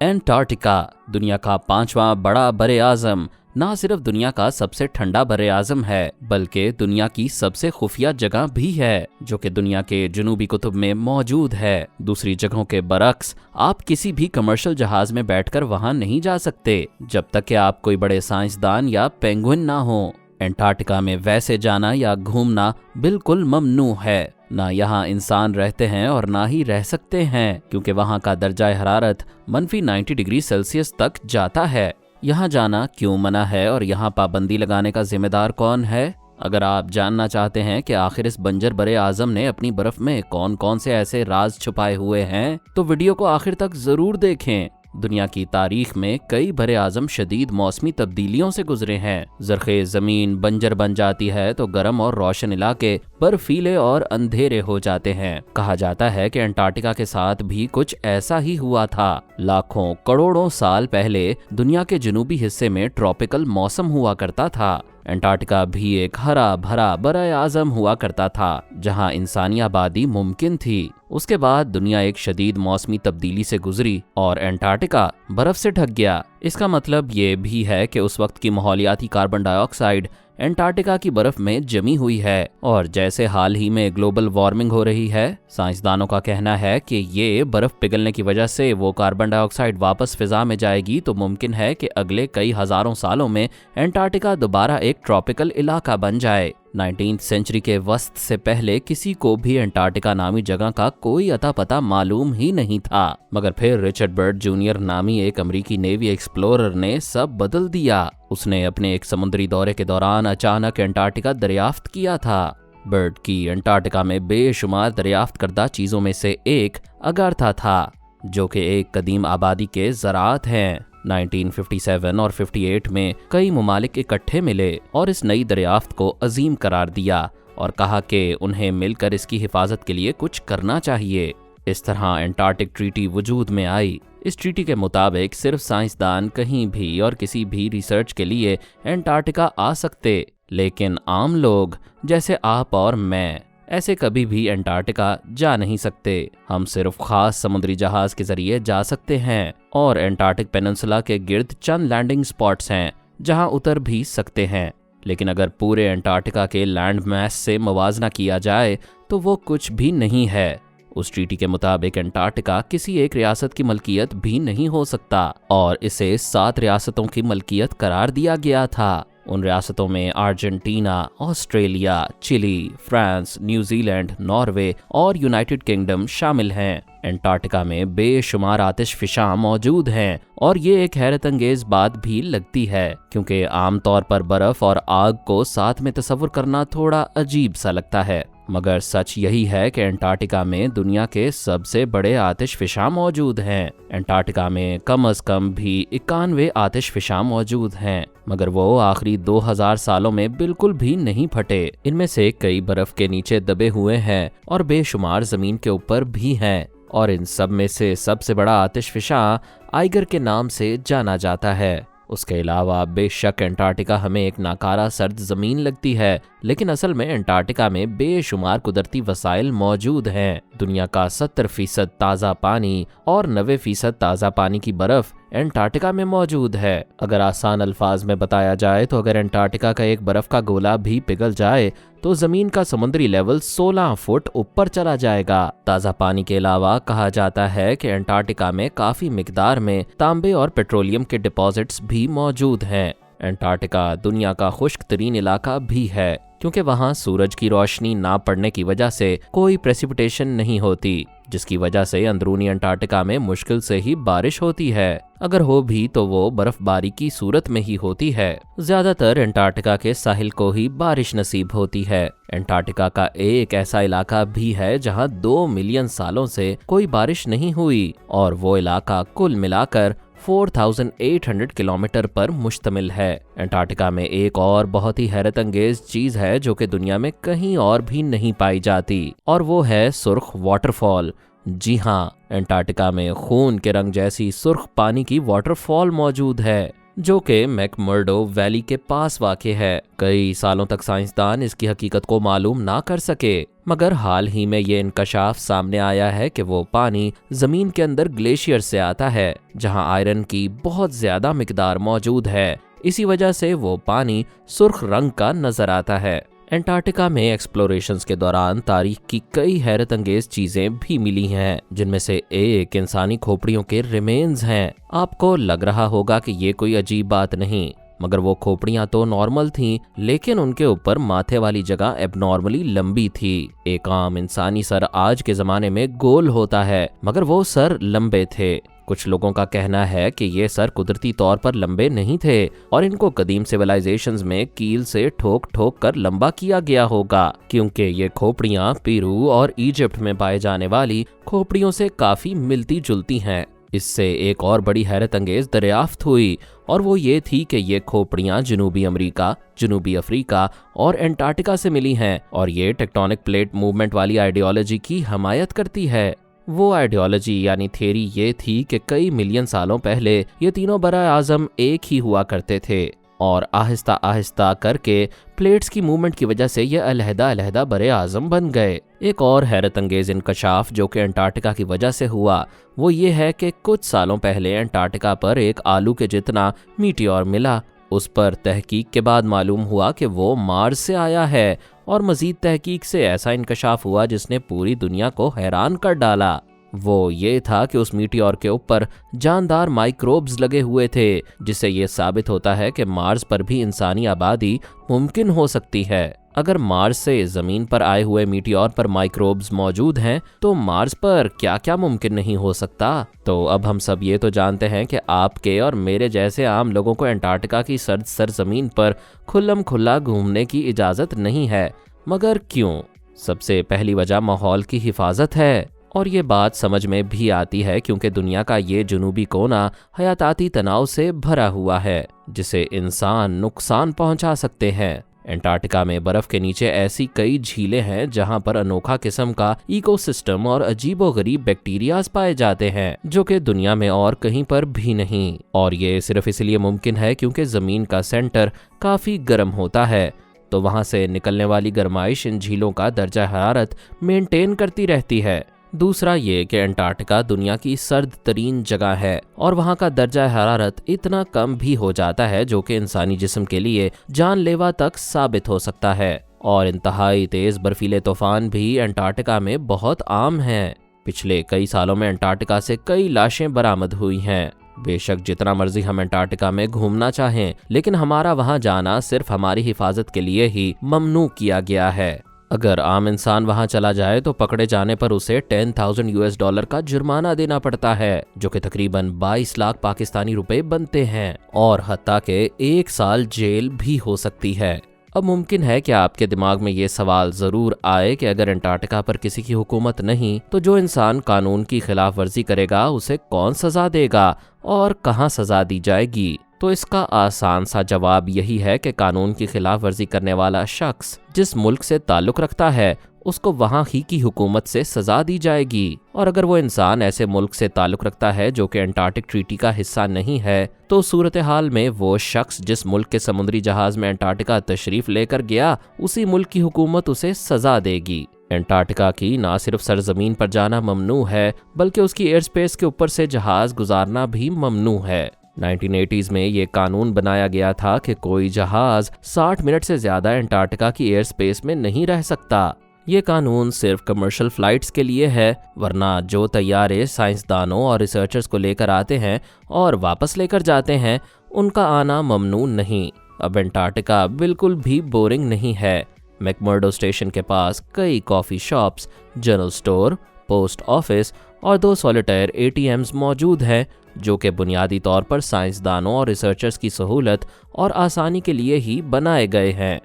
Antarctica दुनिया का 5वां बड़ा बरे आज़म न सिर्फ दुनिया का सबसे ठंडा बरे आज़म है बल्कि दुनिया की सबसे खुफिया जगह भी है, जो कि दुनिया के जनूबी कुतुब में मौजूद है। दूसरी जगहों के बरक्स आप किसी भी कमर्शियल जहाज में बैठकर वहां नहीं जा सकते जब तक कि आप कोई बड़े साइंसदान या पेंगुइन ना हो। एंटार्क्टिका में वैसे जाना या घूमना बिल्कुल ममनू है। ना यहाँ इंसान रहते हैं और ना ही रह सकते हैं, क्योंकि वहाँ का दर्जा हरारत -90 डिग्री सेल्सियस तक जाता है। यहाँ जाना क्यों मना है और यहाँ पाबंदी लगाने का जिम्मेदार कौन है? अगर आप जानना चाहते हैं कि आखिर इस बंजर बरे आज़म ने अपनी बर्फ में कौन कौन से ऐसे राज छुपाए हुए हैं, तो वीडियो को आखिर तक जरूर देखें। दुनिया की तारीख में कई बरे आज़म शदीद मौसमी तब्दीलियों से गुजरे हैं। ज़रख़े ज़मीन बंजर बन जाती है तो गर्म और रोशन इलाके बर्फीले और अंधेरे हो जाते हैं। कहा जाता है कि अंटार्कटिका के साथ भी कुछ ऐसा ही हुआ था। लाखों करोड़ों साल पहले दुनिया के जनूबी हिस्से में ट्रॉपिकल मौसम हुआ करता था। अंटार्कटिका भी एक हरा भरा बरे आज़म हुआ करता था जहां इंसानी आबादी मुमकिन थी। उसके बाद दुनिया एक शदीद मौसमी तब्दीली से गुजरी और अंटार्कटिका बर्फ से ढक गया। इसका मतलब ये भी है कि उस वक्त की माहौलियाती कार्बन डाइऑक्साइड अंटार्कटिका की बर्फ में जमी हुई है, और जैसे हाल ही में ग्लोबल वार्मिंग हो रही है, साइंसदानों का कहना है कि ये बर्फ पिघलने की वजह से वो कार्बन डाइऑक्साइड वापस फिजा में जाएगी, तो मुमकिन है कि अगले कई हजारों सालों में अंटार्कटिका दोबारा एक ट्रॉपिकल इलाका बन जाए। 19वीं सेंचुरी के वस्त से पहले किसी को भी अंटार्कटिका नामी जगह का कोई अता पता मालूम ही नहीं था, मगर फिर रिचर्ड बर्ट जूनियर नामी एक अमेरिकी नेवी एक्सप्लोरर ने सब बदल दिया। उसने अपने एक समुद्री दौरे के दौरान अचानक अंटार्कटिका दरियाफ्त किया था। बर्ट की अंटार्कटिका में बेशुमार दरियाफ्त करदा चीजों में से एक अगाथा था, जो कि एक कदीम आबादी के ज़राअत हैं। 1957 और 58 में कई ममालिक इकट्ठे मिले और इस नई दरियाफ्त को अजीम करार दिया और कहा कि उन्हें मिलकर इसकी हिफाजत के लिए कुछ करना चाहिए। इस तरह एंटार्क्टिक ट्रीटी वजूद में आई। इस ट्रीटी के मुताबिक सिर्फ साइंसदान कहीं भी और किसी भी रिसर्च के लिए एंटार्कटिका आ सकते, लेकिन आम लोग जैसे आप और मैं ऐसे कभी भी अंटार्कटिका जा नहीं सकते। हम सिर्फ खास समुद्री जहाज के जरिए जा सकते हैं, और एंटार्कटिक पेनिनसुला के गिर्द चंद लैंडिंग स्पॉट्स हैं जहां उतर भी सकते हैं। लेकिन अगर पूरे अंटार्कटिका के लैंड मैस से मुवाजना किया जाए तो वो कुछ भी नहीं है। उस ट्रीटी के मुताबिक अंटार्कटिका किसी एक रियासत की मलकियत भी नहीं हो सकता, और इसे 7 रियासतों की मलकियत करार दिया गया था। उन रियासतों में Argentina, Australia, Chile, France, New Zealand, Norway और यूनाइटेड किंगडम शामिल हैं। अंटार्कटिका में बेशुमार आतिशफशां मौजूद हैं, और ये एक हैरत अंगेज बात भी लगती है, क्योंकि आमतौर पर बर्फ और आग को साथ में तस्वुर करना थोड़ा अजीब सा लगता है, मगर सच यही है कि अंटार्कटिका में दुनिया के सबसे बड़े आतिशफशां मौजूद हैं। अंटार्कटिका में कम से कम भी 91 आतिशफशां मौजूद हैं, मगर वो आखिरी 2000 सालों में बिल्कुल भी नहीं फटे। इनमें से कई बर्फ के नीचे दबे हुए हैं और बेशुमार जमीन के ऊपर भी हैं, और इन सब में से सबसे बड़ा आतिशफशां आइगर के नाम से जाना जाता है। उसके अलावा बेशक अंटार्कटिका हमें एक नाकारा सर्द जमीन लगती है, लेकिन असल में अंटार्कटिका में बेशुमार कुदरती वसाइल मौजूद हैं। दुनिया का 70% ताज़ा पानी और 90% ताज़ा पानी की बर्फ अंटार्कटिका में मौजूद है। अगर आसान अल्फाज में बताया जाए तो अगर अंटार्कटिका का एक बर्फ का गोला भी पिघल जाए तो जमीन का समुद्री लेवल 16 फुट ऊपर चला जाएगा। ताज़ा पानी के अलावा कहा जाता है कि अंटार्कटिका में काफी मिकदार में तांबे और पेट्रोलियम के डिपॉजिट्स भी मौजूद हैं। अंटार्कटिका दुनिया का खुश्क तरीन इलाका भी है, क्योंकि वहाँ सूरज की रोशनी ना पड़ने की वजह से कोई प्रेसिपिटेशन नहीं होती, जिसकी वजह से अंदरूनी अंटार्कटिका में मुश्किल से ही बारिश होती है। अगर हो भी तो वो बर्फबारी की सूरत में ही होती है। ज्यादातर अंटार्कटिका के साहिल को ही बारिश नसीब होती है। अंटार्कटिका का एक ऐसा इलाका भी है जहां 2 मिलियन सालों से कोई बारिश नहीं हुई, और वो इलाका कुल मिलाकर 4800 किलोमीटर पर मुश्तमिल है। अंटार्कटिका में एक और बहुत ही हैरत अंगेज चीज है जो कि दुनिया में कहीं और भी नहीं पाई जाती, और वो है सुर्ख वाटरफॉल। जी हाँ, अंटार्कटिका में खून के रंग जैसी सुर्ख पानी की वाटरफॉल मौजूद है। जो कि मैकमर्डो वैली के पास वाक़ है। कई सालों तक साइंसदान इसकी हकीकत को मालूम ना कर सके, मगर हाल ही में ये इंकशाफ सामने आया है कि वो पानी जमीन के अंदर ग्लेशियर से आता है, जहां आयरन की बहुत ज्यादा मिकदार मौजूद है। इसी वजह से वो पानी सुर्ख रंग का नजर आता है। एंटार्क्टिका में एक्सप्लोरेशंस के दौरान तारीख की कई हैरत अंगेज चीजें भी मिली हैं, जिनमें से एक इंसानी खोपड़ियों के रिमेन्स हैं। आपको लग रहा होगा कि ये कोई अजीब बात नहीं, मगर वो खोपड़ियां तो नॉर्मल थीं, लेकिन उनके ऊपर माथे वाली जगह एबनॉर्मली लंबी थी। एक आम इंसानी सर आज के जमाने में गोल होता है, मगर वो सर लंबे थे। कुछ लोगों का कहना है कि ये सर कुदरती तौर पर लंबे नहीं थे और इनको कदीम सिविलाइजेशंस में कील से ठोक ठोक कर लंबा किया गया होगा, क्योंकि ये खोपड़ियां पेरू और इजिप्ट में पाए जाने वाली खोपड़ियों से काफी मिलती जुलती हैं। इससे एक और बड़ी हैरत अंगेज दरियाफ्त हुई, और वो ये थी कि ये खोपड़ियां जनूबी अमेरिका, जनूबी अफ्रीका और एंटार्क्टिका से मिली हैं, और ये टेक्टोनिक प्लेट मूवमेंट वाली आइडियोलॉजी की हमायत करती है। वो आइडियोलॉजी यानी थ्योरी ये थी कि कई मिलियन सालों पहले ये तीनों बराए आज़म एक ही हुआ करते थे, और आहिस्ता आहिस्ता करके प्लेट्स की मूवमेंट की वजह से ये अलहदा अलहदा बरे आज़म बन गए। एक और हैरत अंगेज इंकशाफ जो कि एंटार्क्टिका की वजह से हुआ, वो ये है कि कुछ सालों पहले एंटार्क्टिका पर एक आलू के जितना मीटियोर मिला। उस पर तहकीक के बाद मालूम हुआ कि वो मार्स से आया है, और मजीद तहकीक से ऐसा इंकशाफ हुआ जिसने पूरी दुनिया को हैरान कर डाला। वो ये था कि उस मीटियोर के ऊपर जानदार माइक्रोब्स लगे हुए थे, जिससे ये साबित होता है कि मार्स पर भी इंसानी आबादी मुमकिन हो सकती है। अगर मार्स से जमीन पर आए हुए मीटियोर पर माइक्रोब्स मौजूद हैं, तो मार्स पर क्या क्या मुमकिन नहीं हो सकता। तो अब हम सब ये तो जानते हैं कि आपके और मेरे जैसे आम लोगों को एंटार्क्टिका की सर्द सरजमीन पर खुल्लम खुल्ला घूमने की इजाजत नहीं है, मगर क्यों? सबसे पहली वजह माहौल की हिफाजत है, और ये बात समझ में भी आती है क्योंकि दुनिया का ये जनूबी कोना हयाताती तनाव से भरा हुआ है, जिसे इंसान नुकसान पहुंचा सकते हैं। एंटार्क्टिका में बर्फ के नीचे ऐसी कई झीलें हैं जहां पर अनोखा किस्म का इकोसिस्टम और अजीबोगरीब बैक्टीरियाज पाए जाते हैं, जो कि दुनिया में और कहीं पर भी नहीं। और ये सिर्फ इसलिए मुमकिन है क्योंकि जमीन का सेंटर काफी गर्म होता है, तो वहां से निकलने वाली गर्माइश इन झीलों का दर्जा हरारत मेंटेन करती रहती है। दूसरा ये कि एंटार्क्टिका दुनिया की सर्द तरीन जगह है, और वहाँ का दर्जा हरारत इतना कम भी हो जाता है जो कि इंसानी जिस्म के लिए जानलेवा तक साबित हो सकता है। और इंतहाई तेज बर्फीले तूफान भी एंटार्क्टिका में बहुत आम हैं। पिछले कई सालों में एंटार्क्टिका से कई लाशें बरामद हुई हैं। बेशक जितना मर्जी हम एंटार्क्टिका में घूमना चाहें, लेकिन हमारा वहाँ जाना सिर्फ हमारी हिफाजत के लिए ही ममनू किया गया है। अगर आम इंसान वहां चला जाए तो पकड़े जाने पर उसे $10,000 का जुर्माना देना पड़ता है, जो कि तकरीबन 22 लाख पाकिस्तानी रुपए बनते हैं, और हत्ता के 1 साल जेल भी हो सकती है। अब मुमकिन है कि आपके दिमाग में ये सवाल जरूर आए कि अगर एंटार्क्टिका पर किसी की हुकूमत नहीं, तो जो इंसान कानून की खिलाफ वर्जी करेगा उसे कौन सजा देगा और कहाँ सजा दी जाएगी? तो इसका आसान सा जवाब यही है कि कानून की खिलाफ वर्जी करने वाला शख्स जिस मुल्क से ताल्लुक रखता है, उसको वहाँ ही की हुकूमत से सजा दी जाएगी। और अगर वो इंसान ऐसे मुल्क से ताल्लुक रखता है जो कि एंटार्क्टिक ट्रीटी का हिस्सा नहीं है, तो सूरत हाल में वो शख्स जिस मुल्क के समुद्री जहाज में एंटार्क्टिका तशरीफ लेकर गया, उसी मुल्क की हुकूमत उसे सजा देगी। एंटार्क्टिका की ना सिर्फ सरजमीन पर जाना ममनू है, बल्कि उसकी एयर स्पेस के ऊपर से जहाज गुजारना भी ममनू है। 1980s में ये कानून बनाया गया था कि कोई जहाज 60 मिनट से ज्यादा एंटार्क्टिका की एयर स्पेस में नहीं रह सकता। ये कानून सिर्फ कमर्शियल फ्लाइट्स के लिए है, वरना जो तैयारे साइंसदानों और रिसर्चर्स को लेकर आते हैं और वापस लेकर जाते हैं, उनका आना ममनू नहीं। अब एंटार्क्टिका बिल्कुल भी बोरिंग नहीं है। मैकमर्डो स्टेशन के पास कई coffee shops, general store, post office और 2 सॉलिटेयर ATMs मौजूद हैं, जो कि बुनियादी तौर पर साइंसदानों और रिसर्चर्स की सहूलत और आसानी के लिए ही बनाए गए हैं।